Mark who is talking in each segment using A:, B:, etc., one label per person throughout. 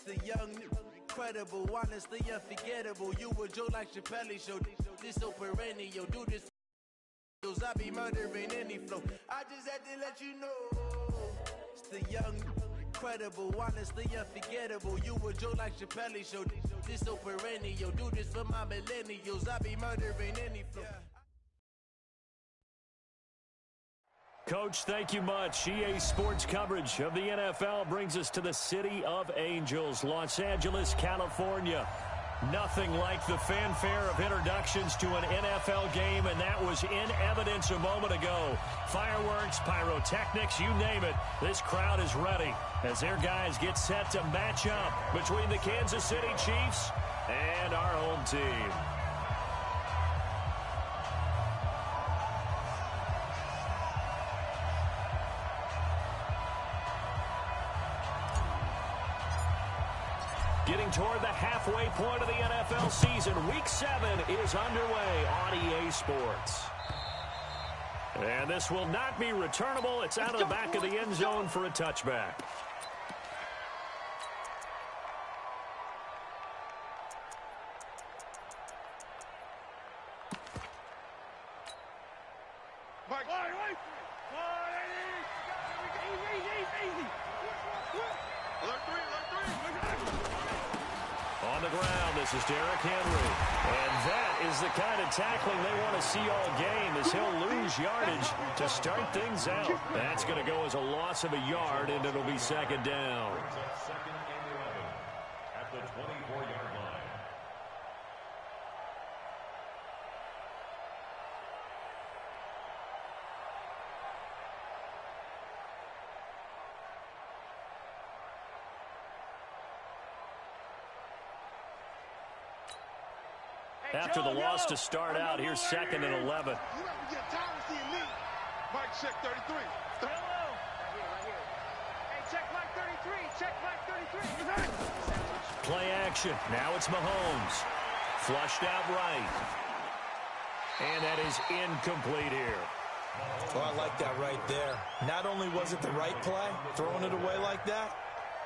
A: The young, incredible, honestly unforgettable. You a joke like Chappelle show. This so perennial. Do this. I be murdering any flow. I just had to let you know. It's the young, incredible, honestly unforgettable. You a joke like Chappelle show. This so perennial. Do this for my millennials. I be murdering any flow.
B: Coach, thank you much. EA Sports coverage of the NFL brings us to the City of Angels, Los Angeles, California. Nothing like the fanfare of introductions to an NFL game, and that was in evidence a moment ago. Fireworks, pyrotechnics, you name it. This crowd is ready as their guys get set to match up between the Kansas City Chiefs and our home team. Getting toward the halfway point of the NFL season. Week 7 is underway on EA Sports. And this will not be returnable. It's out of the back of the end zone for a touchback. On the ground, this is Derrick Henry. And that is the kind of tackling they want to see all game, as he'll lose yardage to start things out. That's going to go as a loss of a yard, and it'll be second down.
C: Second and 11 at the 24-yard line.
B: After the loss to start out, here's second and 11.
D: You have to get tired of seeing me. Mike, check 33.
E: Hello. Right here. Hey, check Mike 33. Check Mike 33.
B: Play action. Now it's Mahomes. Flushed out right. And that is incomplete here.
F: Oh, I like that right there. Not only was it the right play, throwing it away like that,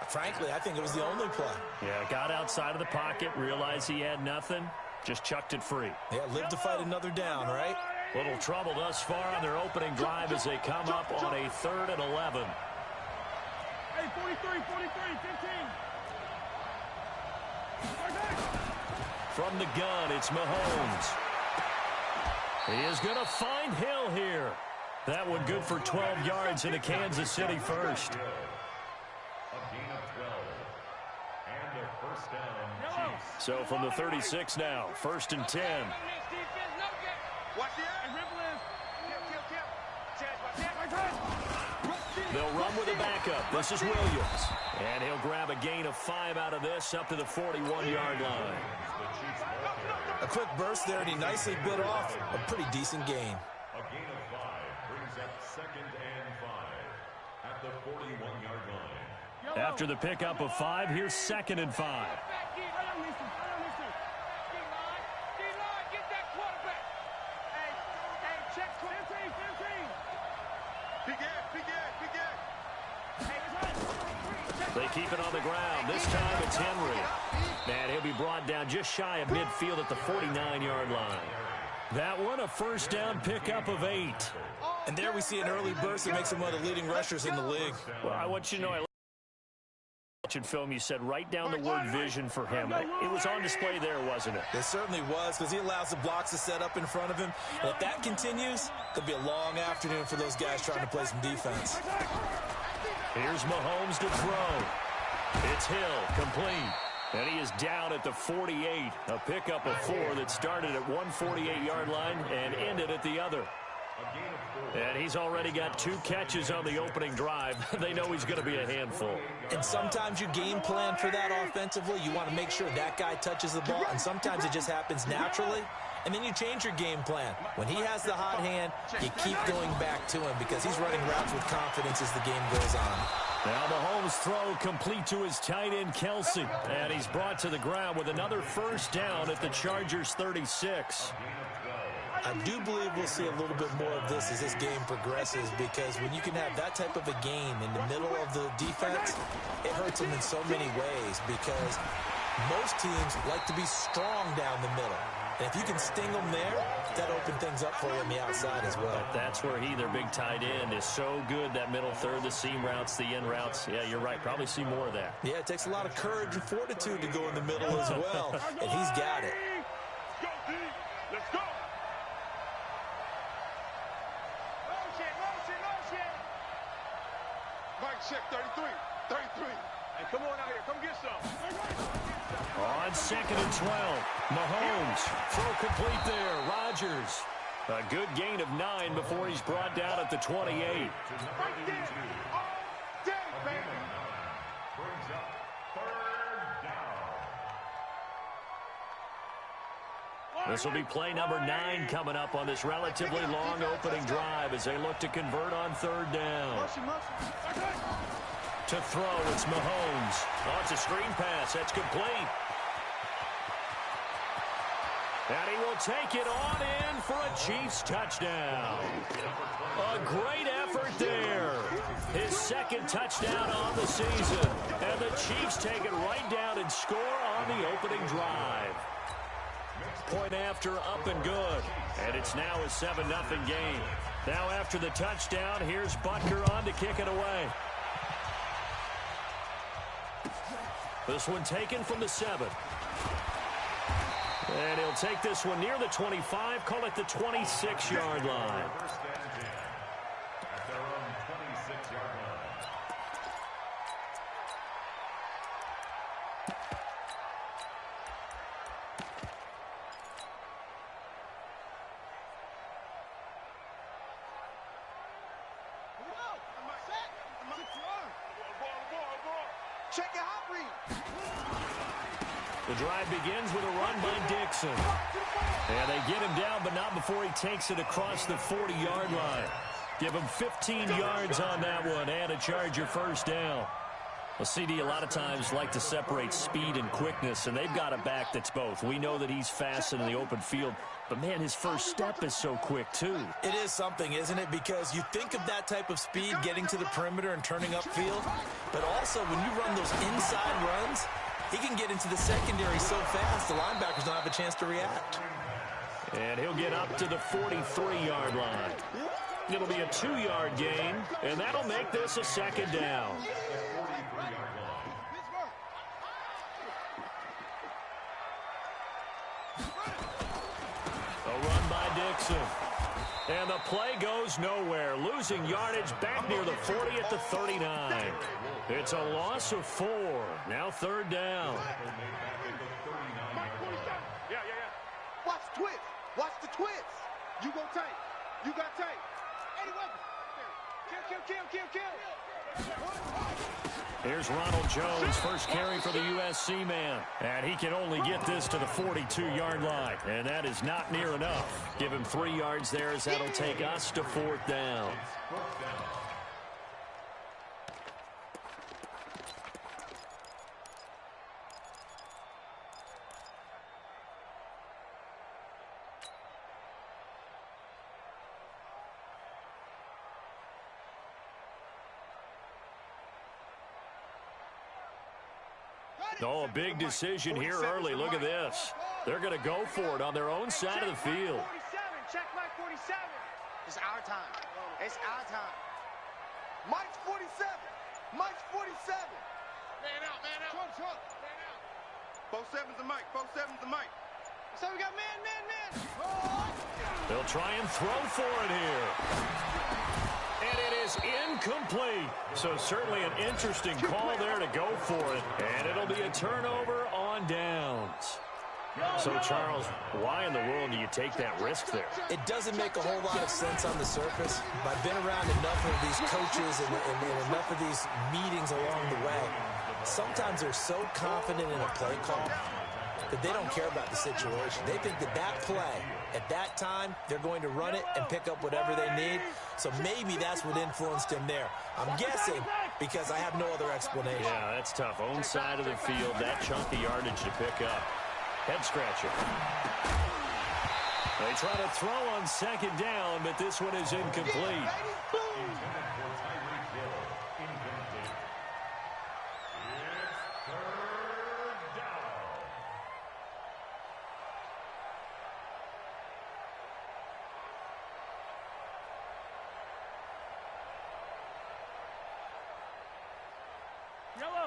F: frankly, I think it was the only play.
B: Yeah, got outside of the pocket, realized he had nothing. Just chucked it free.
F: Yeah, live to fight another down, right?
B: Little trouble thus far on their opening drive as they come up on a 3rd and 11.
E: Hey, 43, 15.
B: From the gun, it's Mahomes. He is going to find Hill here. That one good for 12 yards into Kansas City first.
C: A gain of 12. And a first down. Chiefs.
B: So from the 36 now, 1st and 10.
D: Watch the
B: They'll run with a backup. This is Williams. And he'll grab a gain of 5 out of this up to the 41-yard line.
F: A quick burst there, and he nicely bit off a pretty decent gain.
C: A gain of 5 brings up 2nd and 5 at the 41-yard line.
B: After the pickup of 5, here's 2nd and 5. They keep it on the ground. This time it's Henry. And he'll be brought down just shy of midfield at the 49-yard line. That one, a first down pickup of 8.
F: And there we see an early burst that makes him one of the leading rushers in the league.
B: Well, I want you to know, I watching film, you said write down the word vision for him. It was on display there, wasn't it?
F: It certainly was, because he allows the blocks to set up in front of him. And if that continues, it'll be a long afternoon for those guys trying to play some defense.
B: Here's Mahomes to throw. It's Hill, complete. And he is down at the 48. A pickup of 4 that started at one 48-yard line and ended at the other. And he's already got 2 catches on the opening drive. They know he's going to be a handful.
F: And sometimes you game plan for that offensively. You want to make sure that guy touches the ball, and sometimes it just happens naturally. And then you change your game plan. When he has the hot hand, you keep going back to him because he's running routes with confidence as the game goes on.
B: Now Mahomes' throw complete to his tight end, Kelsey. And he's brought to the ground with another first down at the Chargers' 36.
F: I do believe we'll see a little bit more of this as this game progresses, because when you can have that type of a game in the middle of the defense, it hurts them in so many ways, because most teams like to be strong down the middle. And if you can sting them there, that opens things up for you on the outside as well.
B: But that's where their big tight end, is so good, that middle third, the seam routes, the in routes. Yeah, you're right. Probably see more of that.
F: Yeah, it takes a lot of courage and fortitude to go in the middle as well, and he's got it.
D: Go, D. Let's go.
E: Motion.
D: Mike check 33. 33.
E: Hey, come on out here. Come get some.
B: On 2nd and 12, Mahomes, throw complete there. Rodgers, a good gain of 9 before he's brought down at the 28.
E: Right there. All day, baby.
C: Brings up 3rd down.
B: This will be play number 9 coming up on this relatively long opening drive as they look to convert on 3rd down. To throw, it's Mahomes. Oh, it's a screen pass. That's complete. And he will take it on in for a Chiefs touchdown. A great effort there. His 2nd touchdown on the season. And the Chiefs take it right down and score on the opening drive. Point after, up and good. And it's now a 7-0 game. Now after the touchdown, here's Butker on to kick it away. This one taken from the 7. And he'll take this one near the 25, call it the 26-yard line.
C: First and 10 at their own 26-yard line.
E: Check your hot read.
B: The drive begins with a run by Dixon. And they get him down, but not before he takes it across the 40-yard line. Give him 15 yards on that one and a Charger first down. Well, CD a lot of times like to separate speed and quickness, and they've got a back that's both. We know that he's fast in the open field, but, man, his first step is so quick, too.
F: It is something, isn't it? Because you think of that type of speed getting to the perimeter and turning upfield, but also when you run those inside runs, he can get into the secondary so fast the linebackers don't have a chance to react.
B: And he'll get up to the 43-yard line. It'll be a 2-yard gain, and that'll make this a 2nd down. A run by Dixon. And the play goes nowhere. Losing yardage back near the 40 at the 39. It's a loss of 4. Now 3rd down.
E: Yeah. Watch the twist. Watch the twist. You go tight. You got tight. Eddie Kill.
B: Here's Ronald Jones, first carry for the USC man. And he can only get this to the 42-yard line. And that is not near enough. Give him 3 yards there as that'll take us to 4th down. Oh, a big decision here early. Look at this. They're going to go for it on their own side of the field.
E: 47. Check Mike 47. It's our time. It's our time. Mike's 47. Mike's 47. Man out. Trump. Man out.
D: 47's the Mike. 47's the Mike.
E: So we got man.
B: They'll try and throw for it here. And it is incomplete. So certainly an interesting call there to go for it. And it'll be a turnover on downs. So, Charles, why in the world do you take that risk there?
F: It doesn't make a whole lot of sense on the surface. But I've been around enough of these coaches and enough of these meetings along the way. Sometimes they're so confident in a play call that they don't care about the situation. They think that play, at that time, they're going to run it and pick up whatever they need. So maybe that's what influenced him there. I'm guessing because I have no other explanation.
B: Yeah, that's tough. Own side of the field, that chunk of yardage to pick up. Head scratcher. They try to throw on second down, but this one is incomplete.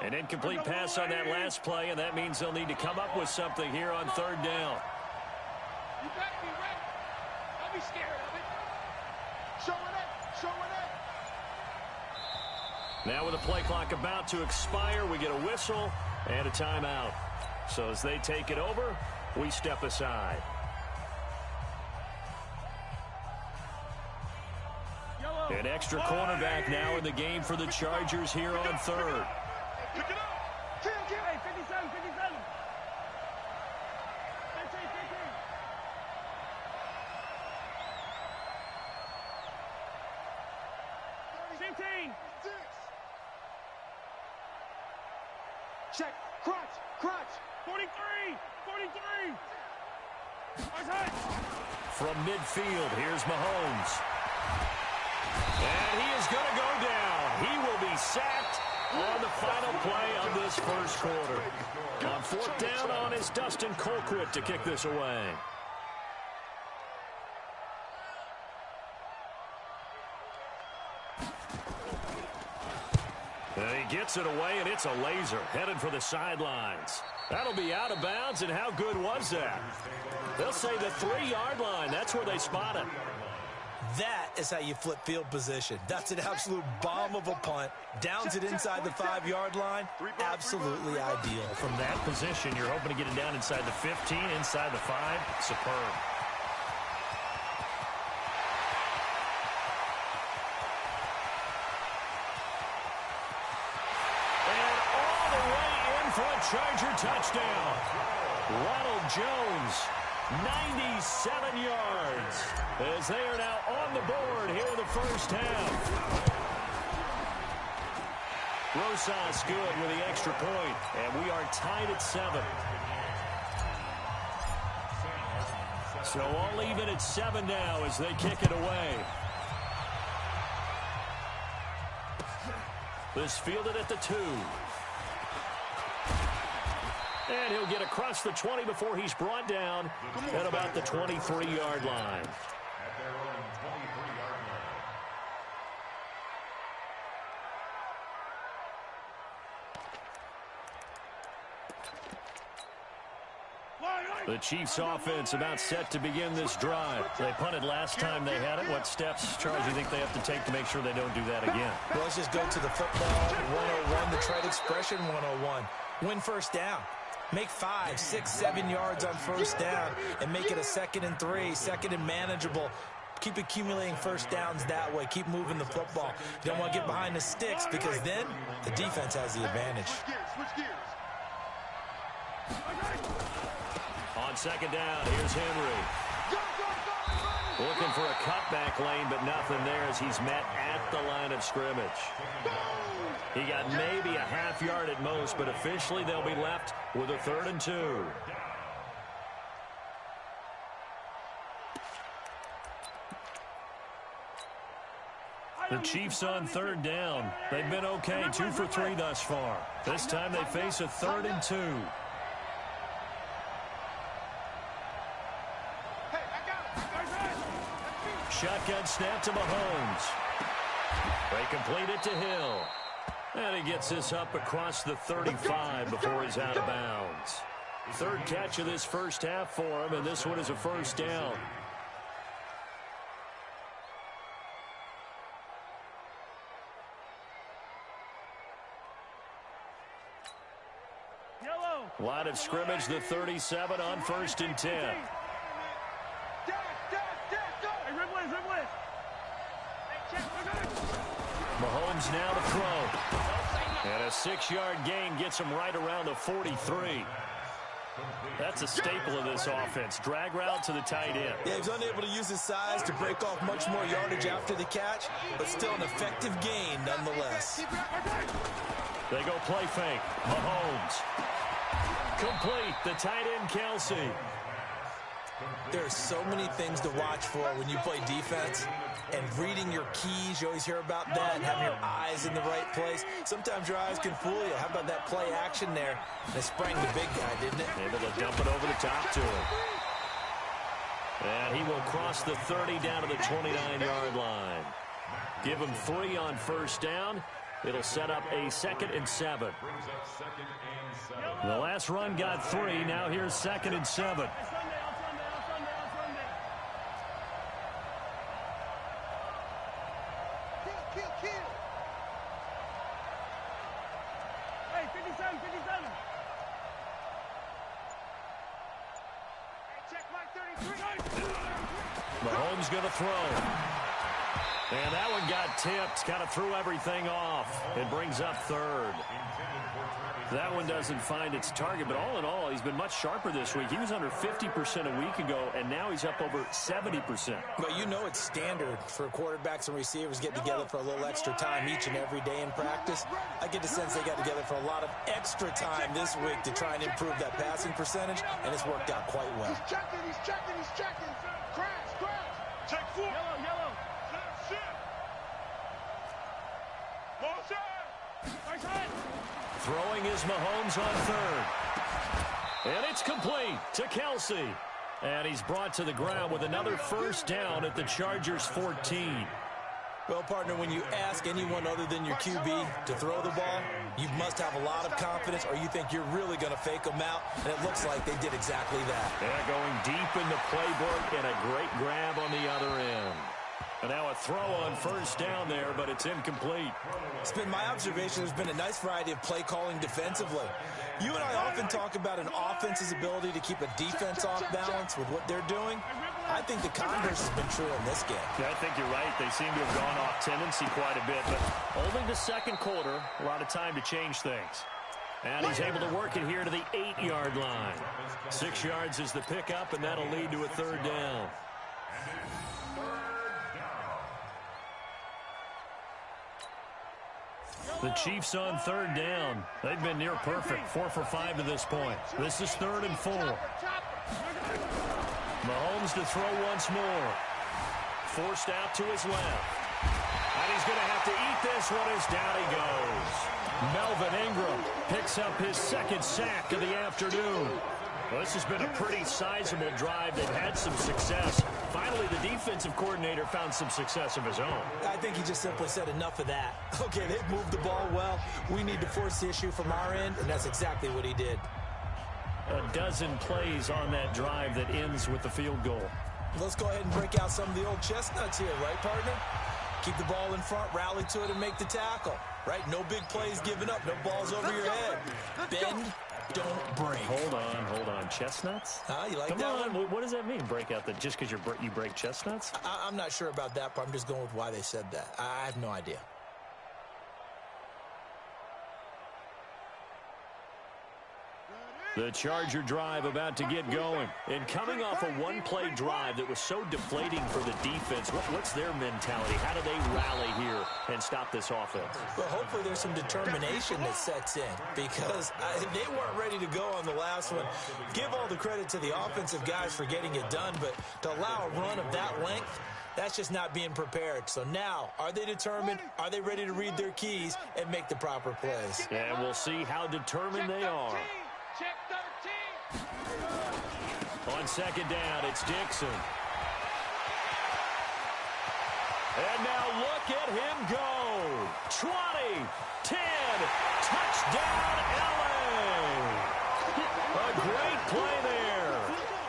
B: An incomplete pass on that last play, and that means they'll need to come up with something here on third down.
E: You better be ready. Don't be scared of it. Show it up. Show it up.
B: Now with the play clock about to expire, we get a whistle and a timeout. So as they take it over, we step aside. An extra cornerback now in the game for the Chargers here on third.
E: Pick it up. Hey, 57, 57. 15. Check. Crunch. Crunch. 43. 43.
B: From midfield, here's Mahomes. And he is going to go down. He will be sacked on the final play of this first quarter. On fourth down on is Dustin Colquitt to kick this away. And he gets it away, and it's a laser headed for the sidelines. That'll be out of bounds, and how good was that? They'll say the 3-yard line. That's where they spot it.
F: That is how you flip field position. That's an absolute bomb of a punt. Downs it inside the 5-yard line. Absolutely ideal.
B: From that position, you're hoping to get it down inside the 15, inside the 5. Superb. And all the way in for a Charger touchdown. Ronald Jones, 97 yards, as they are now on the board here in the first half. Rosas good with the extra point, and we are tied at 7. So all even at 7 now as they kick it away. This fielded at the 2. And he'll get across the 20 before he's brought down at about the 23-yard line. The Chiefs offense about set to begin this drive. They punted last time they had it. What steps, Charles, do you think they have to take to make sure they don't do that again?
F: Well, let's just go to the football 101, the trade expression 101. Win first down. Make 5, 6, 7 yards on first down and make it a 2nd and 3, 2nd and manageable. Keep accumulating first downs that way. Keep moving the football. You don't want to get behind the sticks because then the defense has the advantage.
E: Switch gears.
B: On second down, here's Henry. Looking for a cutback lane, but nothing there as he's met at the line of scrimmage. He got maybe a half yard at most, but officially they'll be left with a 3rd and 2. The Chiefs on 3rd down. They've been okay, 2 for 3 thus far. This time they face a 3rd and 2. Shotgun snap to Mahomes. They complete it to Hill. And he gets this up across the 35 before he's out of bounds. 3rd catch of this first half for him, and this one is a first down. Line of scrimmage, the 37 on 1st and 10. Mahomes now to throw. And a 6-yard gain gets him right around the 43. That's a staple of this offense. Drag route to the tight end.
F: Yeah, he's unable to use his size to break off much more yardage after the catch, but still an effective gain nonetheless.
B: They go play fake. Mahomes. Complete. The tight end, Kelsey.
F: There are so many things to watch for when you play defense, and reading your keys, you always hear about that, and having your eyes in the right place. Sometimes your eyes can fool you. How about that play action there? They sprang the big guy, didn't it?
B: Able to dump it over the top to him. And he will cross the 30 down to the 29-yard line. Give him 3 on first down. It'll set up a 2nd and 7. The last run got 3. Now here's 2nd and 7.
E: Hey, 57, 57. Hey, check my 33.
B: Mahomes going to throw. And that one got tipped. Kind of threw everything off. It brings up 3rd. That one doesn't find its target, but all in all, he's been much sharper this week. He was under 50% a week ago, and now he's up over 70%.
F: But you know it's standard for quarterbacks and receivers get together for a little extra time each and every day in practice. I get the sense they got together for a lot of extra time this week to try and improve that passing percentage, and it's worked out quite well.
E: He's checking. Crash. Check 4. Yellow. Shit. Motion.
B: Throwing is Mahomes on 3rd. And it's complete to Kelsey. And he's brought to the ground with another first down at the Chargers' 14.
F: Well, partner, when you ask anyone other than your QB to throw the ball, you must have a lot of confidence, or you think you're really going to fake them out, and it looks like they did exactly that.
B: Yeah, going deep in the playbook and a great grab on the other end. And now a throw on first down there, but it's incomplete.
F: It's been my observation there's been a nice variety of play calling defensively. You and I often talk about an offense's ability to keep a defense off balance with what they're doing. I think the converse has been true in this game.
B: Yeah, I think you're right. They seem to have gone off tendency quite a bit, but only the second quarter, a lot of time to change things. And he's able to work it here to the 8-yard line. 6 yards is the pickup, and that'll lead to a 3rd down. The Chiefs on 3rd down. They've been near perfect, 4 for 5 to this point. This is 3rd and 4. Mahomes to throw once more. Forced out to his left. And he's going to have to eat this one as down he goes. Melvin Ingram picks up his 2nd sack of the afternoon. Well, this has been a pretty sizable drive. They've had some success. Finally, the defensive coordinator found some success of his own.
F: I think he just simply said enough of that. Okay, they've moved the ball well. We need to force the issue from our end, and that's exactly what he did.
B: A dozen plays on that drive that ends with the field goal.
F: Let's go ahead and break out some of the old chestnuts here, right, partner? Keep the ball in front, rally to it, and make the tackle, right? No big plays given up, no balls over your head. Bend, don't break.
B: Hold on. Chestnuts?
F: You like
B: Come
F: that
B: on.
F: one?
B: What does that mean, break out? Just because you break chestnuts?
F: I'm not sure about that, but I'm just going with why they said that. I have no idea.
B: The Charger drive about to get going. And coming off a one-play drive that was so deflating for the defense, what's their mentality? How do they rally here and stop this offense?
F: Well, hopefully there's some determination that sets in, because they weren't ready to go on the last one. Give all the credit to the offensive guys for getting it done, but to allow a run of that length, that's just not being prepared. So now, are they determined? Are they ready to read their keys and make the proper plays?
B: And we'll see how determined they are.
E: Check 13.
B: On 2nd down, it's Dixon. And now look at him go. 20, 10, touchdown LA. A great play there.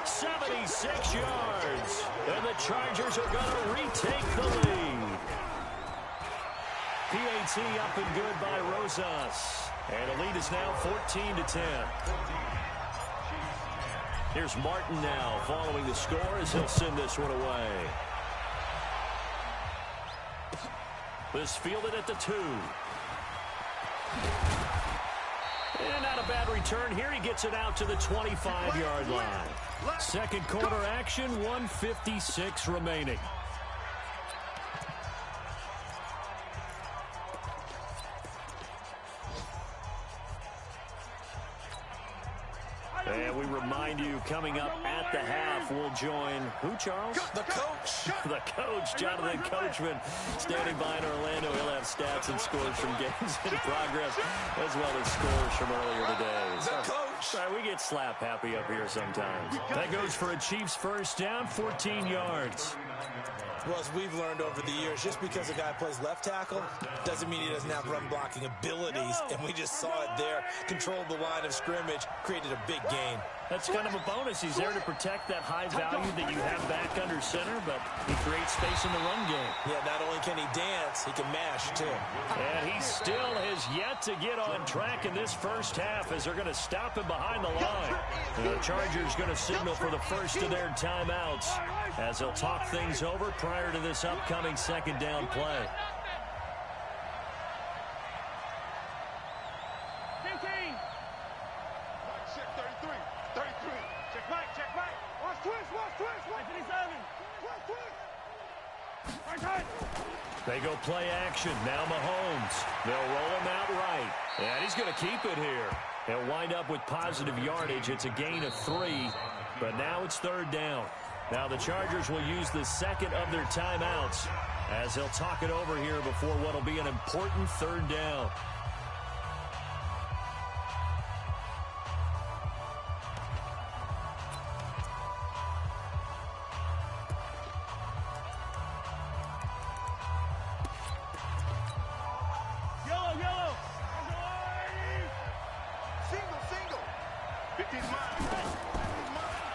B: 76 yards. And the Chargers are going to retake the lead. PAT up and good by Rosas. And the lead is now 14-10. Here's Martin now following the score as he'll send this one away. This fielded at the 2. And not a bad return here. He gets it out to the 25-yard line. Second quarter action, 1:56 remaining. And we remind you, coming up at the half, we'll join who, Charles?
F: The coach.
B: The coach, Djmddenleague Coachman, standing by in Orlando. He'll have stats and scores from games in progress, as well as scores from earlier today.
F: The coach.
B: Sorry, we get slap happy up here sometimes. That goes for a Chiefs first down, 14 yards.
F: Well, as we've learned over the years, just because a guy plays left tackle doesn't mean he doesn't have run-blocking abilities, and we just saw it there. Controlled the line of scrimmage, created a big gain.
B: That's kind of a bonus. He's there to protect that high value that you have back under center, but he creates space in the run game.
F: Yeah, not only can he dance, he can mash, too.
B: And he still has yet to get on track in this first half as they're going to stop him behind the line. The Chargers going to signal for the first of their timeouts as they'll talk things over prior to this upcoming second down play. They go play action. Now Mahomes. They'll roll him out right. And he's going to keep it here. He'll wind up with positive yardage. It's a gain of 3, but now it's third down. Now the Chargers will use the second of their timeouts as they'll talk it over here before what will be an important third down.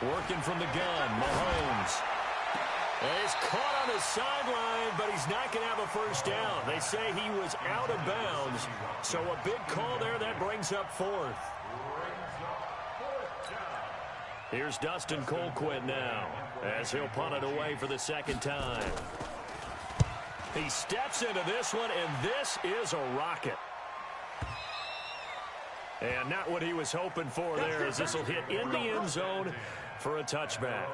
B: Working from the gun, Mahomes. And he's caught on the sideline, but he's not going to have a first down. They say he was out of bounds, so a big call there that brings up fourth. Here's Dustin Colquitt now as he'll punt it away for the second time. He steps into this one, and this is a rocket. And not what he was hoping for there, as this will hit in the end zone for a touchback.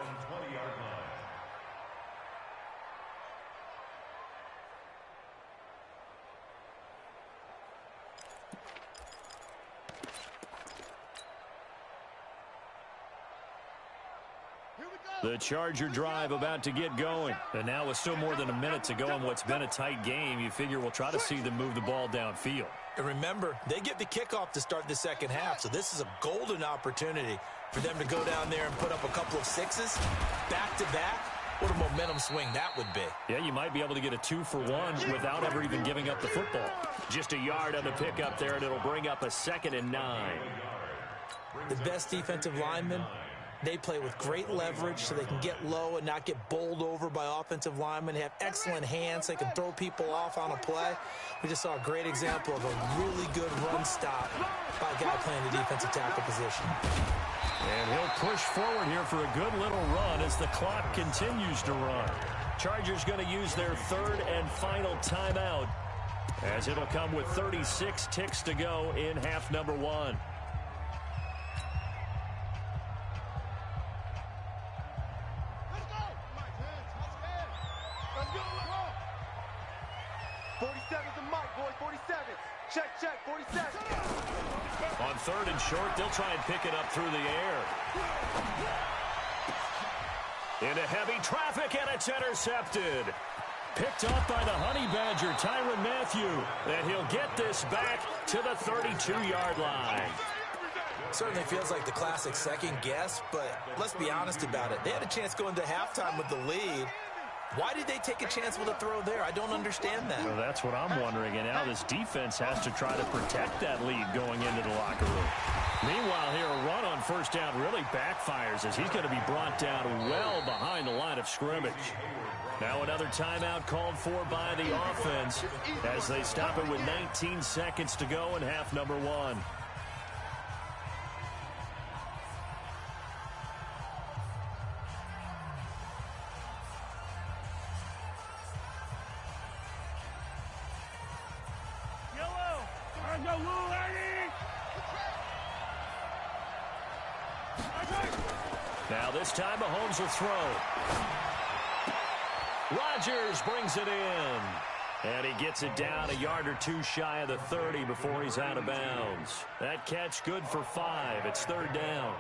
B: The Charger drive about to get going. And now with still more than a minute to go in what's been a tight game, you figure we'll try to see them move the ball downfield.
F: And remember, they get the kickoff to start the second half, so this is a golden opportunity for them to go down there and put up a couple of sixes back-to-back. What a momentum swing that would be.
B: Yeah, you might be able to get a 2-for-1 without ever even giving up the football. Just a yard on the pickup there, and it'll bring up a 2nd and 9.
F: The best defensive linemen, they play with great leverage so they can get low and not get bowled over by offensive linemen. They have excellent hands. They can throw people off on a play. We just saw a great example of a really good run stop by a guy playing the defensive tackle position.
B: And he'll push forward here for a good little run as the clock continues to run. Chargers going to use their third and final timeout as it'll come with 36 ticks to go in half number 1.
E: Check, 47.
B: On third and short, they'll try and pick it up through the air. Into heavy traffic, and it's intercepted. Picked off by the Honey Badger, Tyrann Mathieu. And he'll get this back to the 32-yard line.
F: Certainly feels like the classic second guess, but let's be honest about it. They had a chance going into halftime with the lead. Why did they take a chance with a throw there? I don't understand that.
B: Well, that's what I'm wondering, and now this defense has to try to protect that lead going into the locker room. Meanwhile, here, a run on first down really backfires as he's going to be brought down well behind the line of scrimmage. Now another timeout called for by the offense as they stop it with 19 seconds to go in half number 1. Now this time Mahomes will throw. Rodgers brings it in. And he gets it down a yard or two shy of the 30 before he's out of bounds. That catch good for 5. It's third down.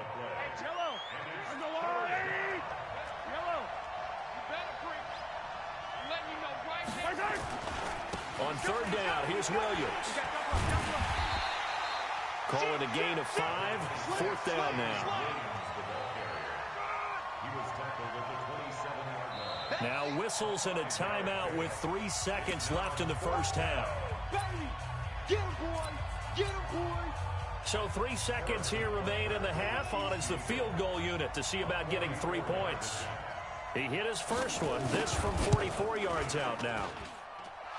B: On third down, here's Williams. Call it a gain of 5. Fourth down now. Now whistles and a timeout with 3 seconds left in the first half.
E: Get him, boy! Get him, boy!
B: So 3 seconds here remain in the half. On is the field goal unit to see about getting 3 points. He hit his first one. This from 44 yards out now.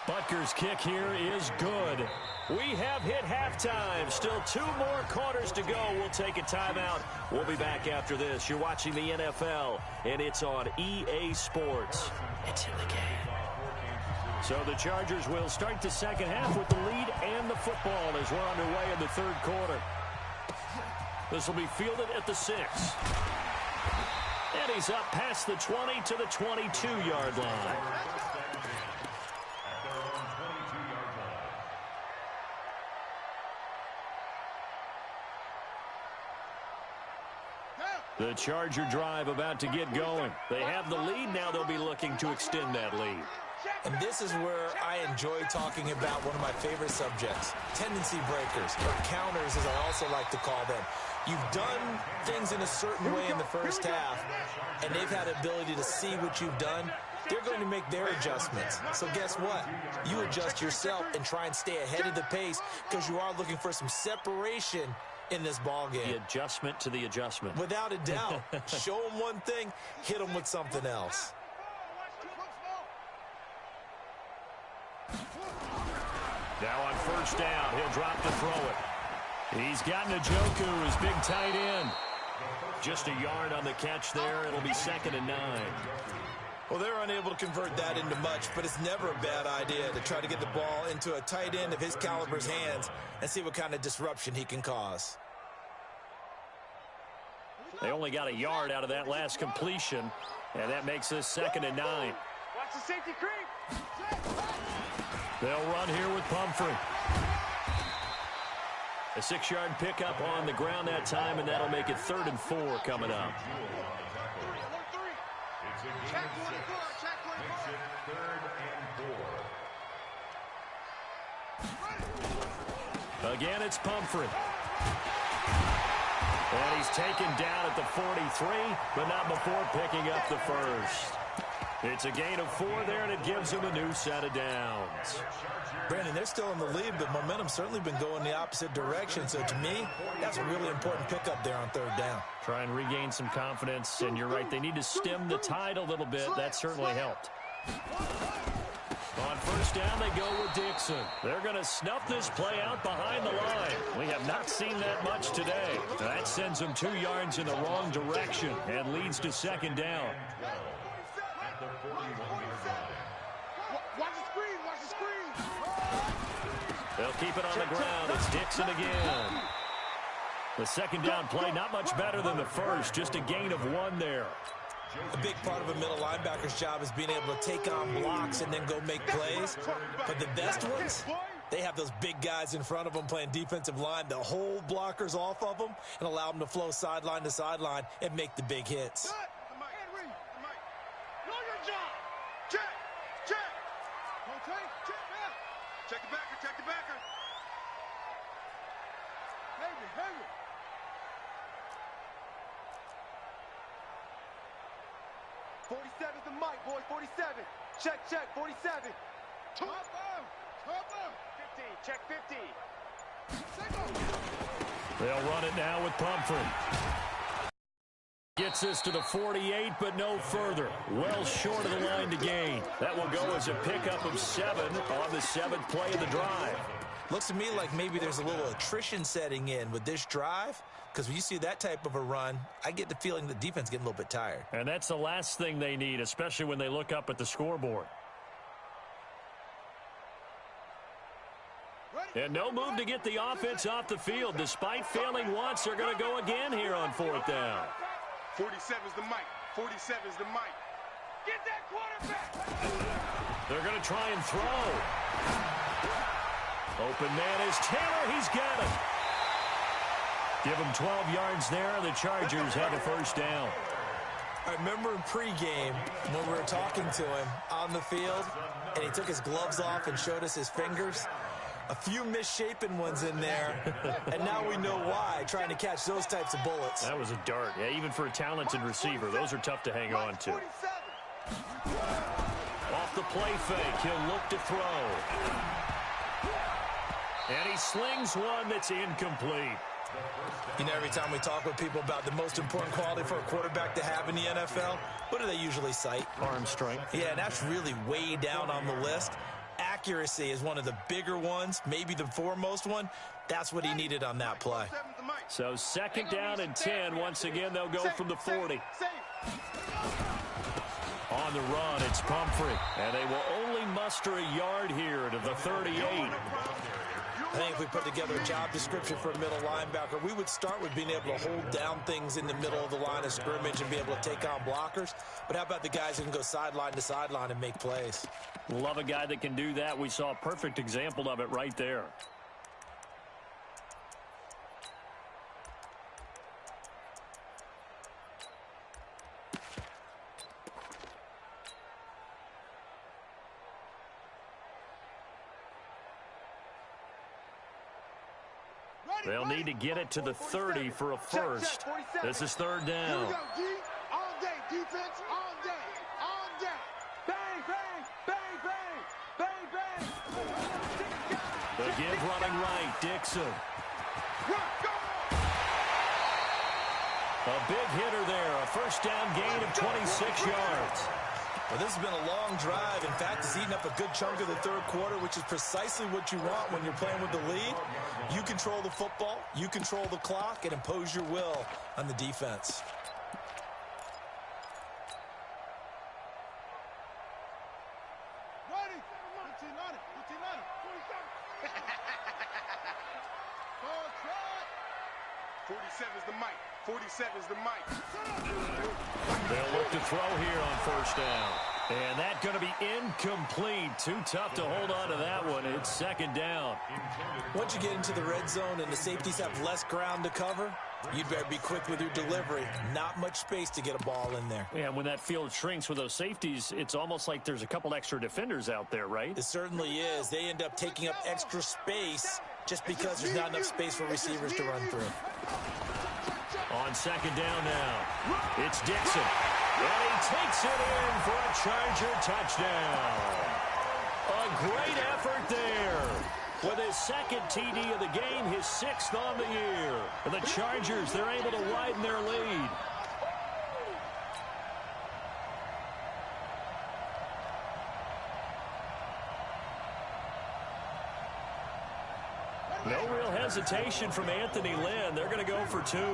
B: Butker's kick here is good. We have hit halftime. Still 2 more quarters to go. We'll take a timeout. We'll be back after this. You're watching the NFL, and it's on EA Sports. It's in the game. So the Chargers will start the second half with the lead and the football as we're underway in the third quarter. This will be fielded at the 6. And he's up past the 20 to the 22-yard line. The Charger drive about to get going. They have the lead. Now they'll be looking to extend that lead.
F: And this is where I enjoy talking about one of my favorite subjects, tendency breakers, or counters as I also like to call them. You've done things in a certain way in the first half, and they've had the ability to see what you've done. They're going to make their adjustments. So guess what? You adjust yourself and try and stay ahead of the pace because you are looking for some separation in this ball game.
B: The adjustment to the adjustment.
F: Without a doubt. Show them one thing, hit them with something else.
B: Now on first down, he'll drop to throw it. He's got Njoku, his big tight end. Just a yard on the catch there. It'll be 2nd and 9.
F: Well, they're unable to convert that into much, but it's never a bad idea to try to get the ball into a tight end of his caliber's hands and see what kind of disruption he can cause.
B: They only got a yard out of that last completion, and that makes this 2nd and 9.
E: Watch the safety creep.
B: They'll run here with Pumphrey. A 6-yard pickup on the ground that time, and that'll make it 3rd and 4 coming up.
E: Check 24, check 24.
B: Again, it's Pumphrey. And he's taken down at the 43, but not before picking up the first. It's a gain of 4 there, and it gives him a new set of downs.
F: Brandon, they're still in the lead, but momentum's certainly been going the opposite direction. So to me, that's a really important pickup there on 3rd down.
B: Try and regain some confidence, and you're right, they need to stem the tide a little bit. That certainly helped. On first down, they go with Dixon. They're going to snuff this play out behind the line. We have not seen that much today. That sends them 2 yards in the wrong direction and leads to 2nd down.
E: Watch the screen, watch the screen.
B: They'll keep it on the ground. It's Dixon again. The 2nd down play, not much better than the first. Just a gain of 1 there.
F: A big part of a middle linebacker's job is being able to take on blocks and then go make plays. But the best ones, they have those big guys in front of them playing defensive line to hold blockers off of them and allow them to flow sideline to sideline and make the big hits.
E: Check the backer, check the backer. Heavy. 47's the mic, boy, 47. Check, 47. Top up. 50, check 50.
B: They'll run it now with Pumphrey. Gets us to the 48, but no further. Well short of the line to gain. That will go as a pickup of 7 on the 7th play of the drive.
F: Looks to me like maybe there's a little attrition setting in with this drive, because when you see that type of a run, I get the feeling the defense getting a little bit tired.
B: And that's the last thing they need, especially when they look up at the scoreboard. And no move to get the offense off the field. Despite failing once, they're going to go again here on 4th down.
E: 47's the mic. 47's the mic. Get that quarterback.
B: They're going to try and throw. Open man is Taylor. He's got it. Give him 12 yards there. The Chargers have a first down.
F: I remember in pregame when we were talking to him on the field, and he took his gloves off and showed us his fingers. A few misshapen ones in there, and now we know why, trying to catch those types of bullets.
B: That was a dart. Yeah, even for a talented receiver, those are tough to hang on to. Off the play fake, he'll look to throw. And he slings one that's incomplete.
F: You know, every time we talk with people about the most important quality for a quarterback to have in the NFL, what do they usually cite?
B: Arm strength.
F: Yeah, and that's really way down on the list. Accuracy is one of the bigger ones, maybe the foremost one. That's what he needed on that play.
B: So 2nd down and 10. Once again, they'll go from the 40. On the run, it's Pumphrey. And they will only muster a yard here to the 38.
F: I think if we put together a job description for a middle linebacker, we would start with being able to hold down things in the middle of the line of scrimmage and be able to take on blockers. But how about the guys who can go sideline to sideline and make plays?
B: Love a guy that can do that. We saw a perfect example of it right there. They'll need to get it to the 30 for a first. This is 3rd down.
E: All day, defense, all day, all day. Bang, bang, bang, bang, bang, bang.
B: The give running right, Dixon. A big hitter there, a 1st down gain of 26 yards.
F: Well, this has been a long drive. In fact, it's eaten up a good chunk of the 3rd quarter, which is precisely what you want when you're playing with the lead. You control the football, you control the clock, and impose your will on the defense.
E: Ready? 47's the mic. 47's the mic.
B: They'll look to throw here on 1st down. And that's going to be incomplete. Too tough to hold on to that one. It's 2nd down.
F: Once you get into the red zone and the safeties have less ground to cover, you'd better be quick with your delivery. Not much space to get a ball in there.
B: Yeah, and when that field shrinks with those safeties, it's almost like there's a couple extra defenders out there, right?
F: It certainly is. They end up taking up extra space just because there's not enough space for receivers to run through.
B: On 2nd down now, it's Dixon. And he takes it in for a Charger touchdown. A great effort there. With his 2nd TD of the game, his 6th on the year. And the Chargers, they're able to widen their lead. No real hesitation from Anthony Lynn. They're going to go for 2.
E: All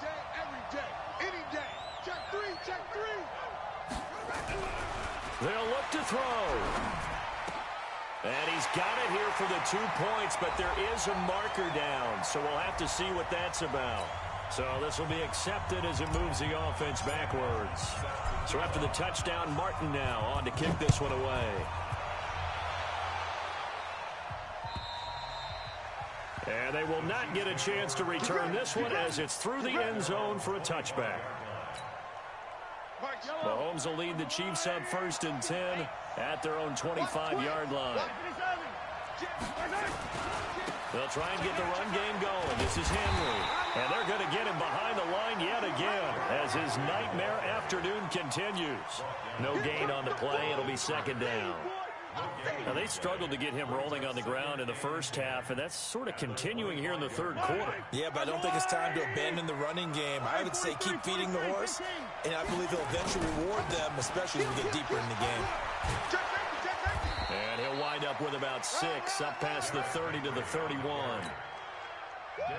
E: day, every day, any day. Check 3, check 3.
B: They'll look to throw. And he's got it here for the 2 points, but there is a marker down, so we'll have to see what that's about. So this will be accepted as it moves the offense backwards. So after the touchdown, Martin now on to kick this one away. And they will not get a chance to return this one as it's through the end zone for a touchback. Mahomes will lead the Chiefs up 1st and 10 at their own 25-yard line. They'll try and get the run game going. This is Henry. And they're going to get him behind the line yet again as his nightmare afternoon continues. No gain on the play. It'll be 2nd down. Now, they struggled to get him rolling on the ground in the 1st half, and that's sort of continuing here in the 3rd quarter.
F: Yeah, but I don't think it's time to abandon the running game. I would say keep feeding the horse, and I believe he'll eventually reward them, especially as we get deeper in the game.
B: And he'll wind up with about 6, up past the 30 to the 31.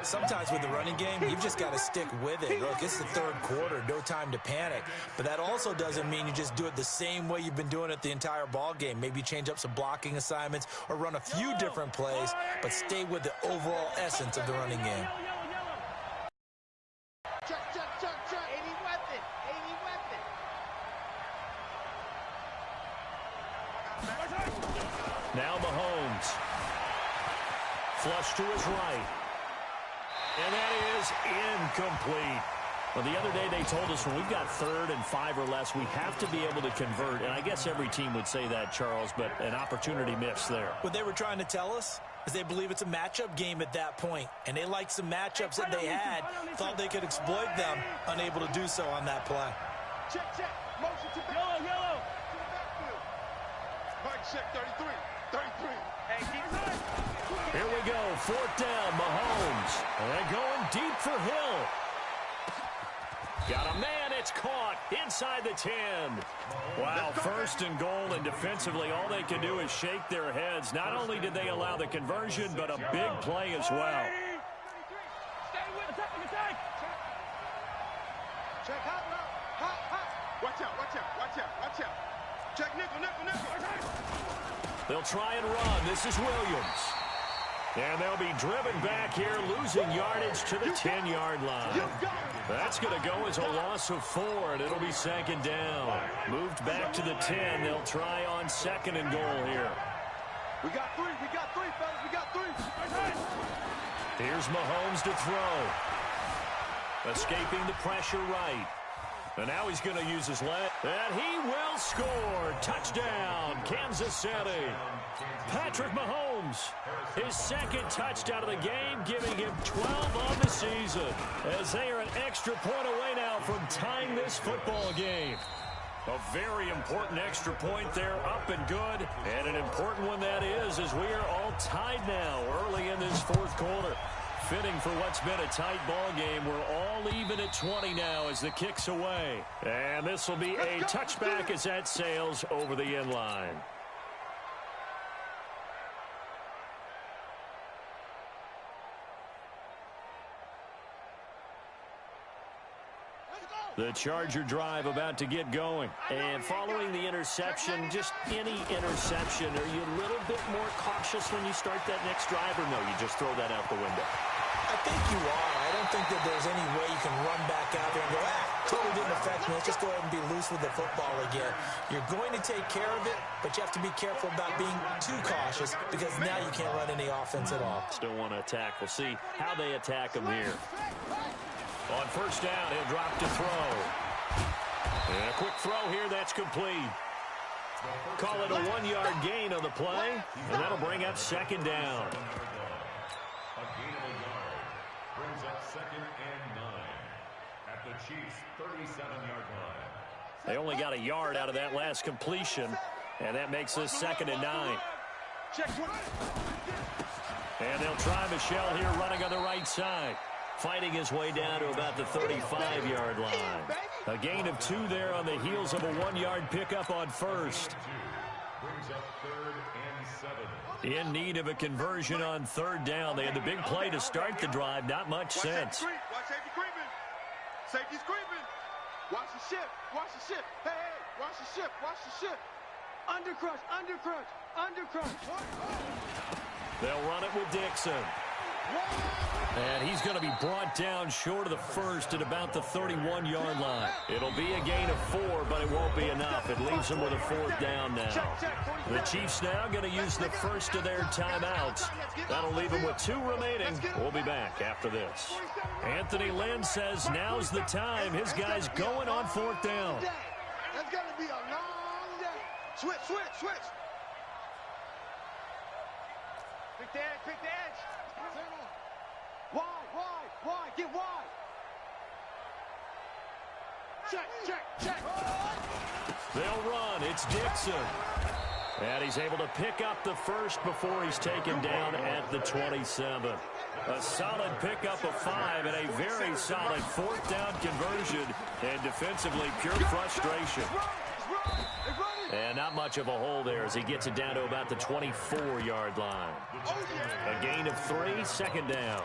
F: Sometimes with the running game, you've just got to stick with it. Look, it's the 3rd quarter, no time to panic. But that also doesn't mean you just do it the same way you've been doing it the entire ball game. Maybe change up some blocking assignments or run a few different plays, but stay with the overall essence of the running game.
E: Check. Any weapon.
B: Now Mahomes. Flush to his right. And that is incomplete. Well, the other day they told us when we've got 3rd and 5 or less, we have to be able to convert. And I guess every team would say that, Charles, but an opportunity missed there.
F: What they were trying to tell us is they believe it's a matchup game at that point. And they liked some matchups that they had, thought they could exploit them, unable to do so on that play.
E: Check, check. Motion to back. Yellow. To the backfield. Mike check 33. 33. Hey, keep going.
B: Here we go. 4th down, Mahomes. And they're going deep for Hill. Got a man, it's caught inside the 10. Wow, 1st and goal, and defensively all they can do is shake their heads. Not only did they allow the conversion, but a big play as well.
E: Stay with attack. Check hot. Watch out. Check nickel.
B: They'll try and run. This is Williams. And they'll be driven back here, losing yardage to the 10-yard line. That's going to go as a loss of 4, and it'll be 2nd down. Moved back to the 10. They'll try on 2nd and goal here.
E: We got 3, fellas. We got 3.
B: Here's Mahomes to throw. Escaping the pressure right. And now he's going to use his leg. And he will score. Touchdown, Kansas City. Patrick Mahomes, his 2nd touchdown of the game, giving him 12 on the season. As they are an extra point away now from tying this football game. A very important extra point there, up and good. And an important one that is, as we are all tied now early in this 4th quarter. Fitting for what's been a tight ball game. We're all even at 20 now as the kick's away. And this will be a touchback as that sails over the end line. The Charger drive about to get going. And following the interception, just any interception, are you a little bit more cautious when you start that next drive, or no, you just throw that out the window?
F: I think you are. I don't think that there's any way you can run back out there and go, totally didn't affect me. Let's just go ahead and be loose with the football again. You're going to take care of it, but you have to be careful about being too cautious because now you can't run any offense at all.
B: Still want to attack. We'll see how they attack them here. On 1st down, he'll drop to throw. And a quick throw here, that's complete. Call it a 1-yard gain on the play, and that'll bring up 2nd down.
C: A gain of a yard brings up 2nd and 9 at the Chiefs' 37-yard line.
B: They only got a yard out of that last completion, and that makes this 2nd and 9. And they'll try Michelle here running on the right side. Fighting his way down to about the 35-yard line. A gain of 2 there on the heels of a 1-yard pickup on 1st.
C: Brings up 3rd and 7.
B: In need of a conversion on 3rd down. They had the big play to start the drive. Not much sense.
E: Watch safety creeping. Safety's creeping. Watch the ship. Hey, watch the ship. Undercrush.
B: They'll run it with Dixon. And he's going to be brought down short of the 1st at about the 31-yard line. It'll be a gain of 4, but it won't be enough. It leaves them with a 4th down now. The Chiefs now going to use the first of their timeouts. That'll leave them with 2 remaining. We'll be back after this. Anthony Lynn says now's the time. His guy's going on 4th down.
E: That's going to be a long day. Switch. Pick the edge. Wide. Get wide. Check.
B: They'll run. It's Dixon. And he's able to pick up the 1st before he's taken down at the 27. A solid pickup of 5 and a very solid 4th down conversion. And defensively, pure frustration. And not much of a hole there as he gets it down to about the 24-yard line. A gain of 3, 2nd down.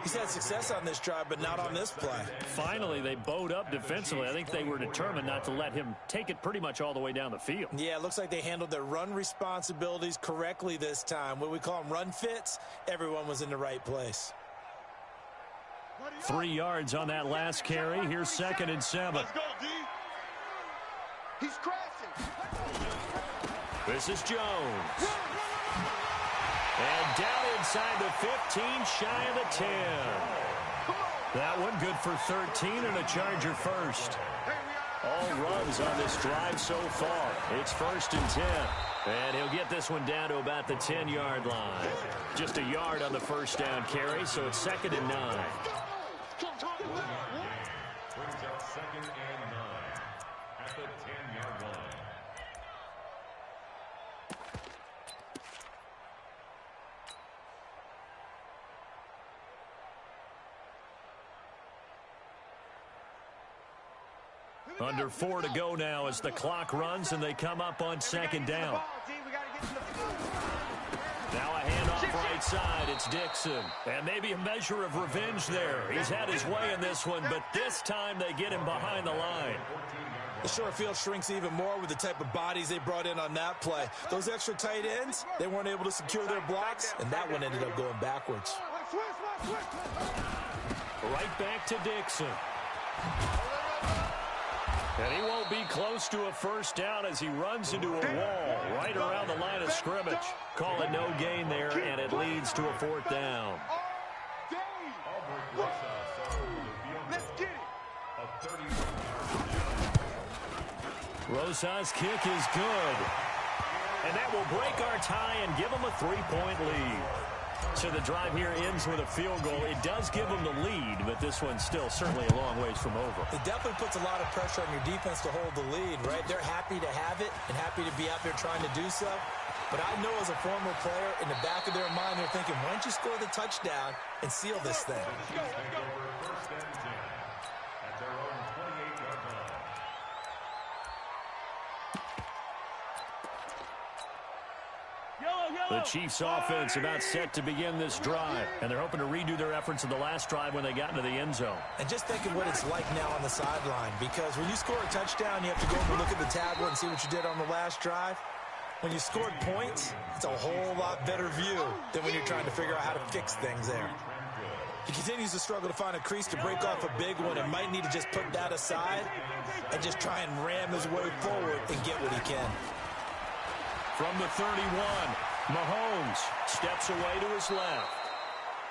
F: He's had success on this drive, but not on this play.
B: Finally, they bowed up defensively. I think they were determined not to let him take it pretty much all the way down the field.
F: Yeah, it looks like they handled their run responsibilities correctly this time. What we call them run fits, everyone was in the right place.
B: 3 yards on that last carry. Here's 2nd and 7.
E: Let's go, D. He's crashing.
B: This is Jones. And down inside the 15, shy of the 10. That one good for 13 and a Charger first. All runs on this drive so far. It's 1st and 10. And he'll get this one down to about the 10-yard line. Just a yard on the first down carry, so it's 2nd and 9.
C: Brings up 2nd and 9 at the 10-yard line.
B: Under 4 to go now as the clock runs and they come up on 2nd down. Now a handoff right side. It's Dixon. And maybe a measure of revenge there. He's had his way in this one, but this time they get him behind the line.
F: The short field shrinks even more with the type of bodies they brought in on that play. Those extra tight ends, they weren't able to secure their blocks, and that one ended up going backwards.
B: Right back to Dixon. And he won't be close to a first down as he runs into a wall right around the line of scrimmage. Call it no gain there, and it leads to a 4th down. Rosa's kick is good. And that will break our tie and give them a 3-point lead. So the drive here ends with a field goal. It does give them the lead, but this one's still certainly a long ways from over.
F: It definitely puts a lot of pressure on your defense to hold the lead, right? They're happy to have it and happy to be out there trying to do so. But I know as a former player, in the back of their mind, they're thinking, why don't you score the touchdown and seal this thing?
B: The Chiefs offense about set to begin this drive, and they're hoping to redo their efforts in the last drive when they got into the end zone.
F: And just think of what it's like now on the sideline, because when you score a touchdown, you have to go over and look at the tablet and see what you did on the last drive. When you scored points, it's a whole lot better view than when you're trying to figure out how to fix things there. He continues to struggle to find a crease to break off a big one and might need to just put that aside and just try and ram his way forward and get what he can.
B: From the 31, Mahomes steps away to his left.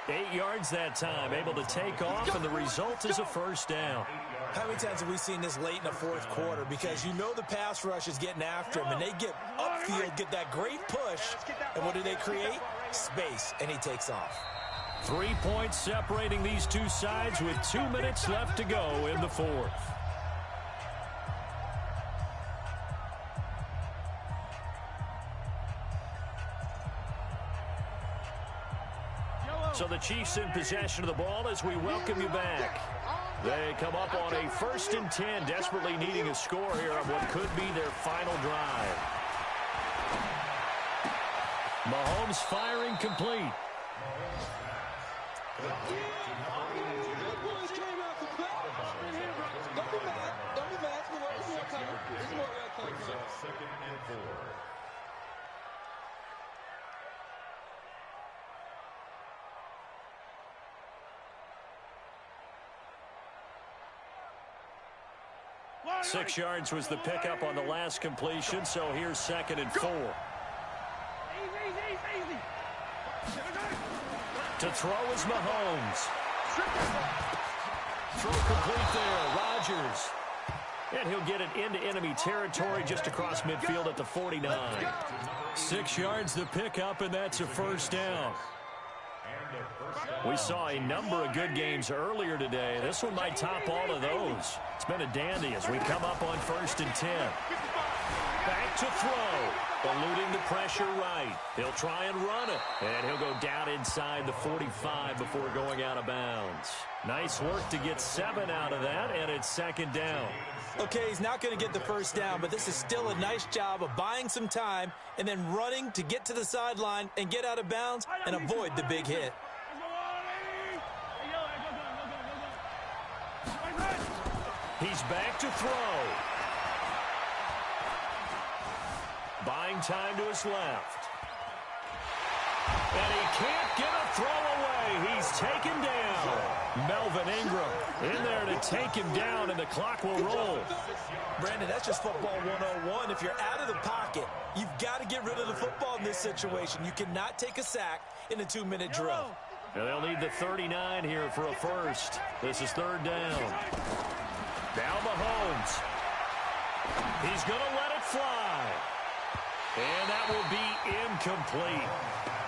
B: 8 yards that time, able to take off, and the result is a first down.
F: How many times have we seen this late in the fourth quarter? Because you know the pass rush is getting after him, and they get upfield, get that great push, and what do they create? Space, and he takes off.
B: 3 points separating these two sides with 2 minutes left to go in the fourth. So the Chiefs in possession of the ball as we welcome you back. They come up on a 1st and 10, desperately needing a score here on what could be their final drive. Mahomes firing complete.
C: Second and 4.
B: Six yards was the pickup on the last completion, so here's 2nd and 4. To throw is Mahomes. Throw complete there, Rodgers. And he'll get it into enemy territory just across midfield at the 49. 6 yards the pickup, and that's a first down. We saw a number of good games earlier today. This one might top all of those. It's been a dandy as we come up on 1st and 10. Back to throw. Eluding the pressure right. He'll try and run it. And he'll go down inside the 45 before going out of bounds. Nice work to get 7 out of that, and it's 2nd down.
F: Okay, he's not going to get the first down, but this is still a nice job of buying some time and then running to get to the sideline and get out of bounds and avoid the big hit.
B: He's back to throw. Buying time to his left. And he can't get a throw away. He's taken down. Melvin Ingram in there to take him down, and the clock will roll.
F: Brandon, that's just football 101. If you're out of the pocket, you've got to get rid of the football in this situation. You cannot take a sack in a 2-minute drill.
B: And they'll need the 39 here for a first. This is third down. Now Mahomes. He's going to let it fly. And that will be incomplete.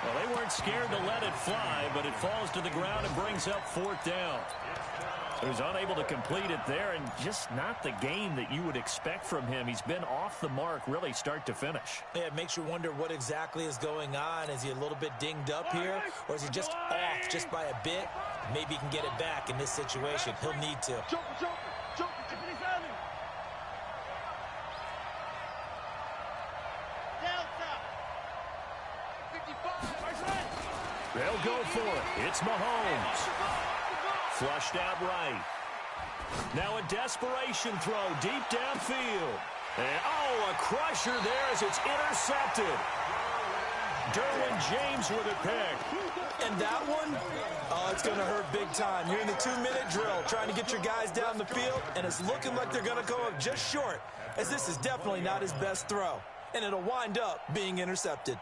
B: Well, they weren't scared to let it fly, but it falls to the ground and brings up fourth down. He was unable to complete it there, and just not the game that you would expect from him. He's been off the mark really start to finish.
F: Yeah, it makes you wonder what exactly is going on. Is he a little bit dinged up here, or is he just off just by a bit? Maybe he can get it back in this situation. He'll need to.
B: They'll go for it. It's Mahomes. Flushed out right. Now a desperation throw deep downfield. And, oh, a crusher there as it's intercepted. Derwin James with it picked.
F: And that one, oh, it's going to hurt big time. You're in the 2-minute drill trying to get your guys down the field, and it's looking like they're going to go up just short, as this is definitely not his best throw. And it'll wind up being intercepted.